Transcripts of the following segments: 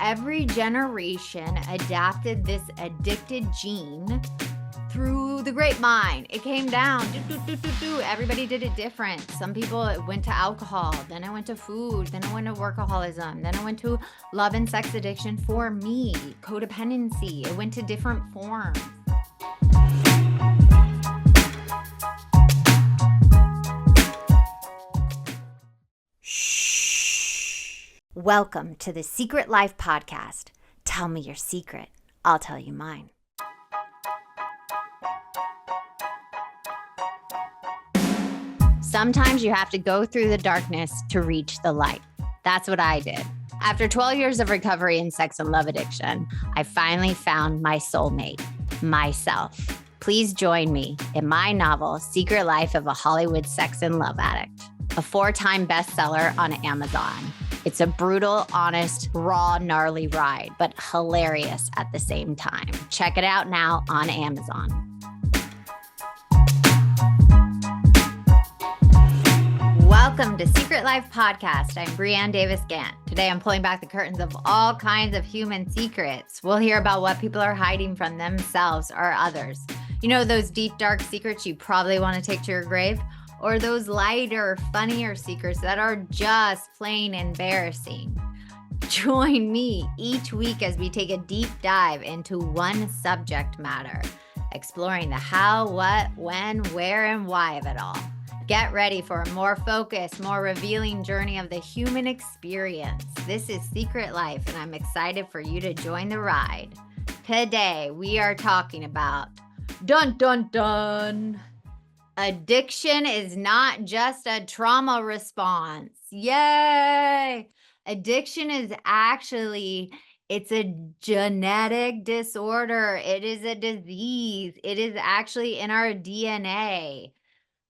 every generation adapted this addicted gene through the grapevine. It came down. Everybody did it different. Some people went to alcohol, then I went to food, then I went to workaholism, then I went to love and sex addiction. For me, codependency. It went to different forms. Shh. Welcome to the Secret Life Podcast. Tell me your secret. I'll tell you mine. Sometimes you have to go through the darkness to reach the light. That's what I did. After 12 years of recovery in sex and love addiction, I finally found my soulmate, myself. Please join me in my novel, Secret Life of a Hollywood Sex and Love Addict, a 4-time bestseller on Amazon. It's a brutal, honest, raw, gnarly ride, but hilarious at the same time. Check it out now on Amazon. Welcome to Secret Life Podcast. I'm Brianne Davis-Gantt. Today I'm pulling back the curtains of all kinds of human secrets. We'll hear about what people are hiding from themselves or others. You know, those deep, dark secrets you probably want to take to your grave? Or those lighter, funnier secrets that are just plain embarrassing. Join me each week as we take a deep dive into one subject matter, exploring the how, what, when, where, and why of it all. Get ready for a more focused, more revealing journey of the human experience. This is Secret Life, and I'm excited for you to join the ride. Today, we are talking about dun dun dun. Addiction is not just a trauma response. Yay! Addiction is actually, it's a genetic disorder. It is a disease. It is actually in our DNA.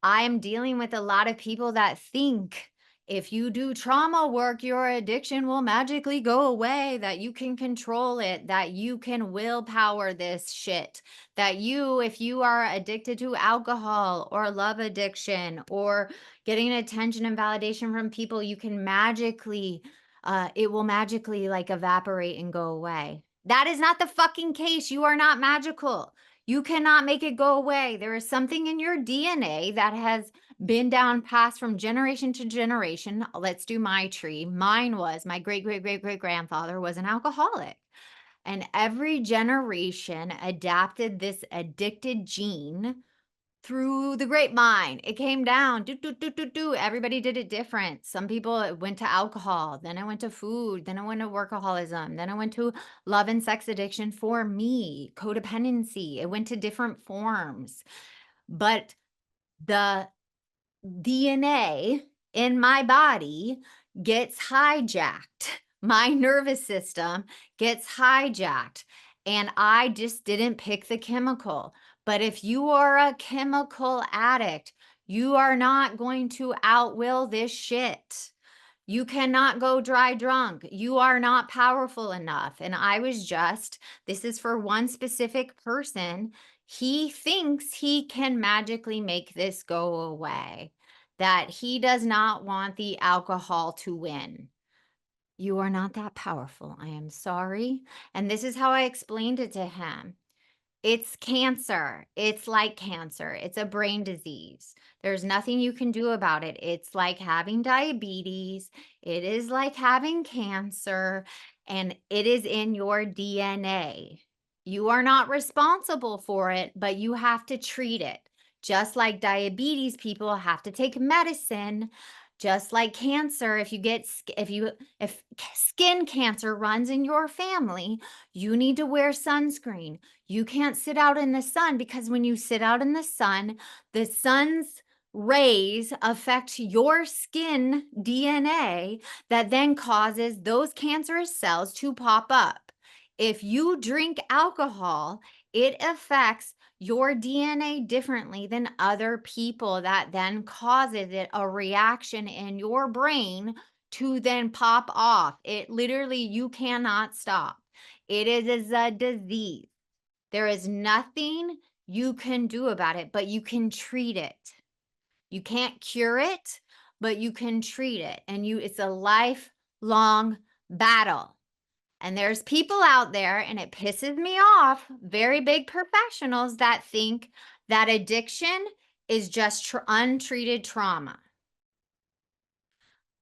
I'm dealing with a lot of people that think if you do trauma work, your addiction will magically go away, that you can control it, that you can willpower this shit, that if you are addicted to alcohol or love addiction or getting attention and validation from people, you can magically, it will magically like evaporate and go away. That is not the fucking case. You are not magical. You cannot make it go away. There is something in your DNA that has been passed from generation to generation. Let's do my tree. Mine was my great-great-great-great-grandfather was an alcoholic. And every generation adapted this addicted gene through the grapevine. It came down. Everybody did it different. Some people went to alcohol, then I went to food, then I went to workaholism, then I went to love and sex addiction. For me, codependency. It went to different forms. But the DNA in my body gets hijacked. My nervous system gets hijacked. And I just didn't pick the chemical. But if you are a chemical addict, you are not going to outwill this shit. You cannot go dry drunk. You are not powerful enough. And this is for one specific person. He thinks he can magically make this go away, that he does not want the alcohol to win. You are not that powerful. I am sorry. And this is how I explained it to him. It's cancer. It's like cancer. It's a brain disease. There's nothing you can do about it. It's like having diabetes. It is like having cancer, and it is in your DNA. You are not responsible for it, but you have to treat it. Just like diabetes, people have to take medicine. Just like cancer, if skin cancer runs in your family, you need to wear sunscreen. You can't sit out in the sun, because when you sit out in the sun's rays affect your skin DNA that then causes those cancerous cells to pop up. If you drink alcohol, it affects your DNA differently than other people, that then causes it a reaction in your brain to then pop off. It literally, you cannot stop. It is a disease. There is nothing you can do about it, but you can treat it. You can't cure it, but you can treat it. And it's a lifelong battle. And there's people out there, and it pisses me off, very big professionals that think that addiction is just untreated trauma.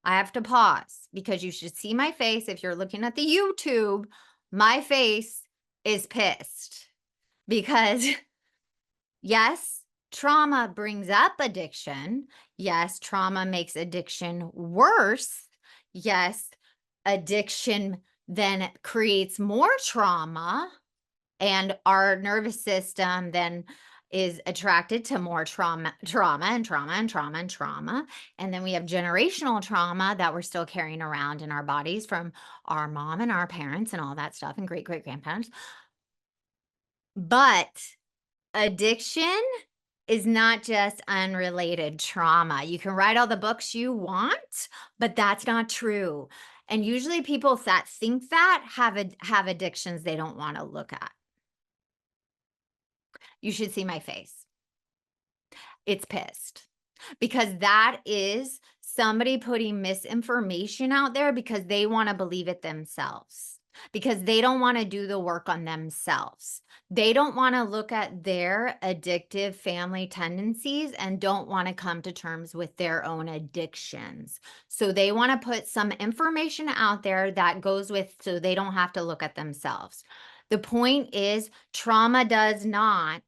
I have to pause because you should see my face. If you're looking at the YouTube, my face is pissed because yes, trauma brings up addiction. Yes, trauma makes addiction worse. Yes, addiction then creates more trauma, and our nervous system then is attracted to more trauma. And then we have generational trauma that we're still carrying around in our bodies from our mom and our parents and all that stuff, and great grandparents. But addiction is not just unrelated trauma. You can write all the books you want, but that's not true. And usually people that think that have addictions they don't want to look at. You should see my face. It's pissed because that is somebody putting misinformation out there because they want to believe it themselves, because they don't want to do the work on themselves. They don't want to look at their addictive family tendencies and don't want to come to terms with their own addictions. So they want to put some information out there that goes with, so they don't have to look at themselves. The point is, trauma does not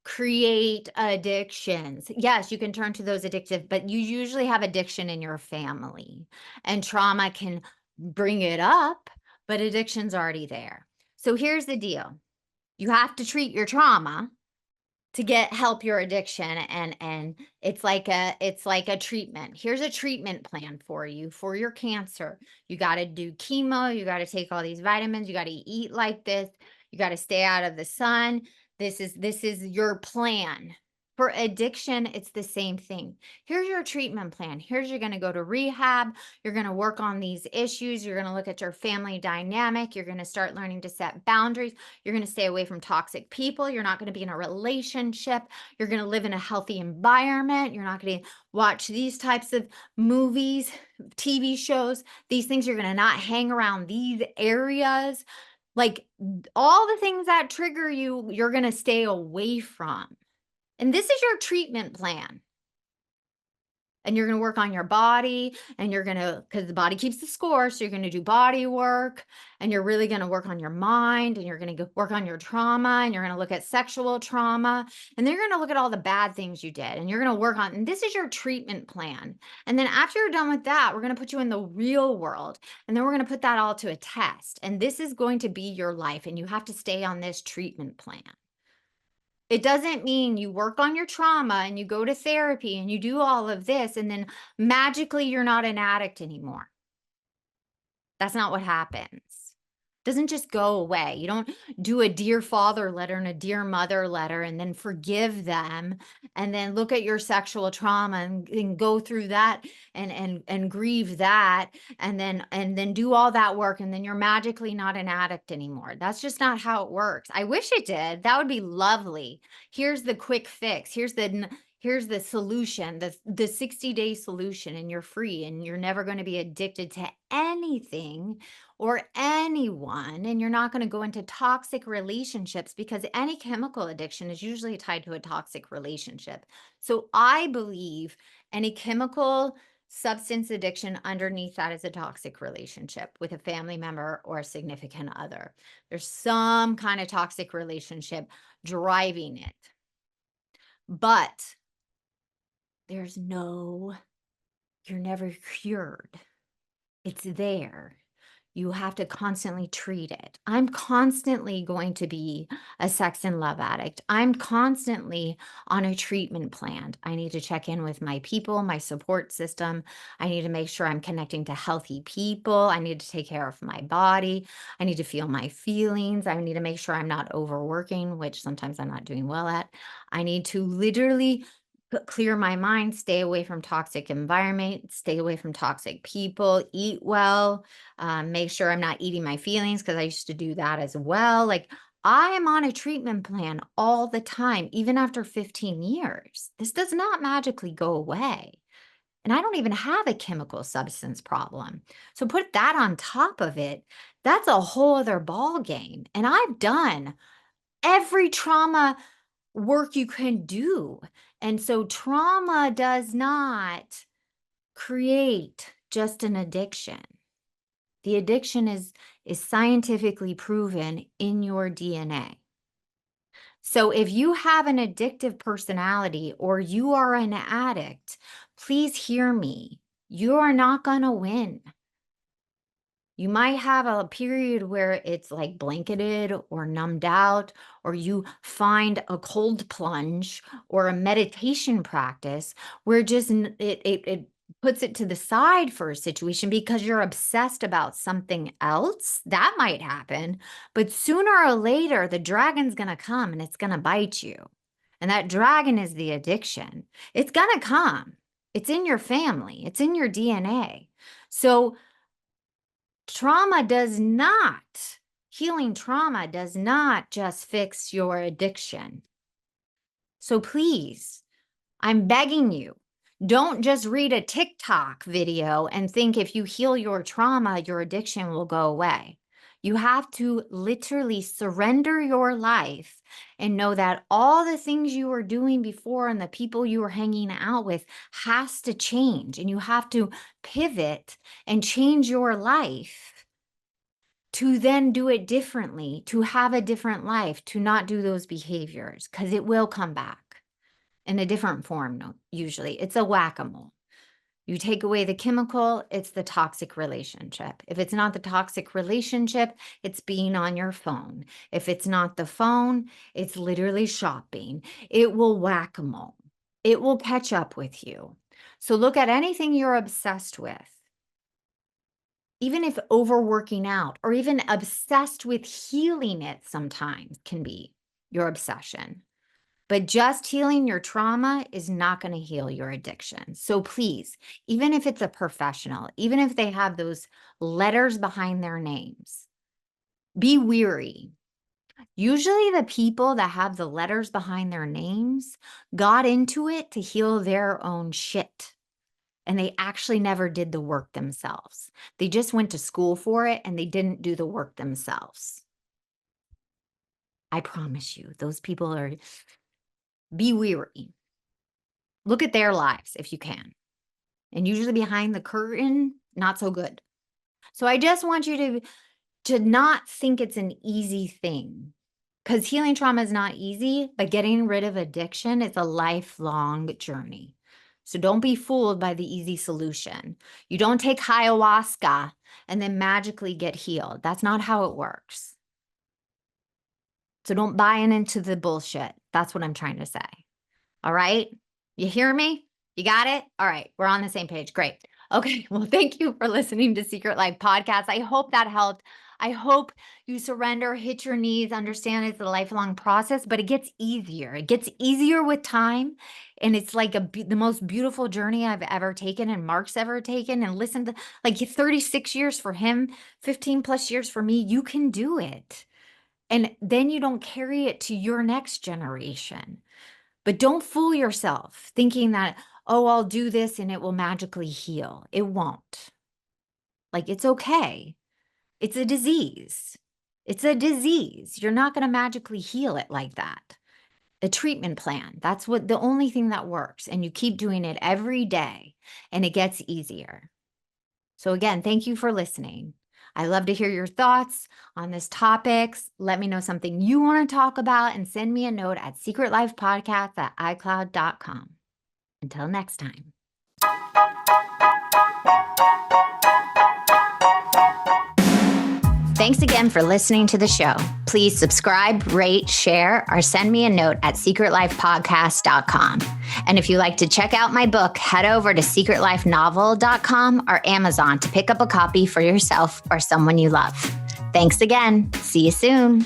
create addictions. Yes, you can turn to those addictive, but you usually have addiction in your family, and trauma can bring it up, but addiction's already there. So here's the deal. You have to treat your trauma to help your addiction, and it's like a treatment. Here's a treatment plan for you for your cancer. You got to do chemo, you got to take all these vitamins, you got to eat like this, you got to stay out of the sun. This is your plan. For addiction, it's the same thing. Here's your treatment plan. You're going to go to rehab. You're going to work on these issues. You're going to look at your family dynamic. You're going to start learning to set boundaries. You're going to stay away from toxic people. You're not going to be in a relationship. You're going to live in a healthy environment. You're not going to watch these types of movies, TV shows, these things. You're going to not hang around these areas. Like all the things that trigger you, you're going to stay away from. And this is your treatment plan. And you're going to work on your body, and you're going to, because the body keeps the score. So you're going to do body work, and you're really going to work on your mind, and you're going to work on your trauma, and you're going to look at sexual trauma, and then you're going to look at all the bad things you did, and you're going to work on, and this is your treatment plan. And then after you're done with that, we're going to put you in the real world, and then we're going to put that all to a test. And this is going to be your life, and you have to stay on this treatment plan. It doesn't mean you work on your trauma and you go to therapy and you do all of this and then magically you're not an addict anymore. That's not what happens. It doesn't just go away. You don't do a dear father letter and a dear mother letter and then forgive them and then look at your sexual trauma and go through that and grieve that and then do all that work and then you're magically not an addict anymore. That's just not how it works. I wish it did. That would be lovely. Here's the quick fix. Here's the solution, the 60-day solution, and you're free and you're never going to be addicted to anything or anyone, and you're not going to go into toxic relationships because any chemical addiction is usually tied to a toxic relationship. So I believe any chemical substance addiction underneath that is a toxic relationship with a family member or a significant other. There's some kind of toxic relationship driving it. But you're never cured. It's there. You have to constantly treat it. I'm constantly going to be a sex and love addict. I'm constantly on a treatment plan. I need to check in with my people, my support system. I need to make sure I'm connecting to healthy people. I need to take care of my body. I need to feel my feelings. I need to make sure I'm not overworking, which sometimes I'm not doing well at. I need to literally clear my mind, stay away from toxic environment, stay away from toxic people, eat well, make sure I'm not eating my feelings because I used to do that as well. Like I am on a treatment plan all the time, even after 15 years. This does not magically go away. And I don't even have a chemical substance problem. So put that on top of it. That's a whole other ball game. And I've done every trauma work you can do. And so trauma does not create just an addiction. The addiction is scientifically proven in your DNA. So if you have an addictive personality or you are an addict, please hear me. You are not going to win. You might have a period where it's like blanketed or numbed out, or you find a cold plunge or a meditation practice where just it puts it to the side for a situation because you're obsessed about something else. That might happen, but sooner or later, the dragon's going to come and it's going to bite you. And that dragon is the addiction. It's going to come. It's in your family. It's in your DNA. So healing trauma does not just fix your addiction. So please, I'm begging you, don't just read a TikTok video and think if you heal your trauma, your addiction will go away. You have to literally surrender your life and know that all the things you were doing before and the people you were hanging out with has to change. And you have to pivot and change your life to then do it differently, to have a different life, to not do those behaviors, because it will come back in a different form. Usually it's a whack-a-mole. You take away the chemical, it's the toxic relationship. If it's not the toxic relationship, it's being on your phone. If it's not the phone, it's literally shopping. It will whack-a-mole. It will catch up with you. So look at anything you're obsessed with. Even if overworking out or even obsessed with healing it sometimes can be your obsession. But just healing your trauma is not going to heal your addiction. So please, even if it's a professional, even if they have those letters behind their names, be weary. Usually the people that have the letters behind their names got into it to heal their own shit. And they actually never did the work themselves. They just went to school for it and they didn't do the work themselves. I promise you, those people are... Be weary. Look at their lives if you can. And usually behind the curtain, not so good. So I just want you to not think it's an easy thing, because healing trauma is not easy, but getting rid of addiction is a lifelong journey. So don't be fooled by the easy solution. You don't take ayahuasca and then magically get healed. That's not how it works. So don't buy into the bullshit. That's what I'm trying to say. All right? You hear me? You got it? All right. We're on the same page. Great. Okay. Well, thank you for listening to Secret Life Podcast. I hope that helped. I hope you surrender, hit your knees, understand it's a lifelong process, but it gets easier. It gets easier with time. And it's like the most beautiful journey I've ever taken and Mark's ever taken. And listen to like 36 years for him, 15 plus years for me. You can do it. And then you don't carry it to your next generation. But don't fool yourself thinking that, oh, I'll do this and it will magically heal. It won't. Like, it's okay. It's a disease. It's a disease. You're not going to magically heal it like that. A treatment plan, that's the only thing that works. And you keep doing it every day and it gets easier. So again, thank you for listening. I love to hear your thoughts on this topic. Let me know something you want to talk about and send me a note at secretlifepodcast@icloud.com. Until next time. Thanks again for listening to the show. Please subscribe, rate, share, or send me a note at secretlifepodcast.com. And if you like to check out my book, head over to secretlifenovel.com or Amazon to pick up a copy for yourself or someone you love. Thanks again. See you soon.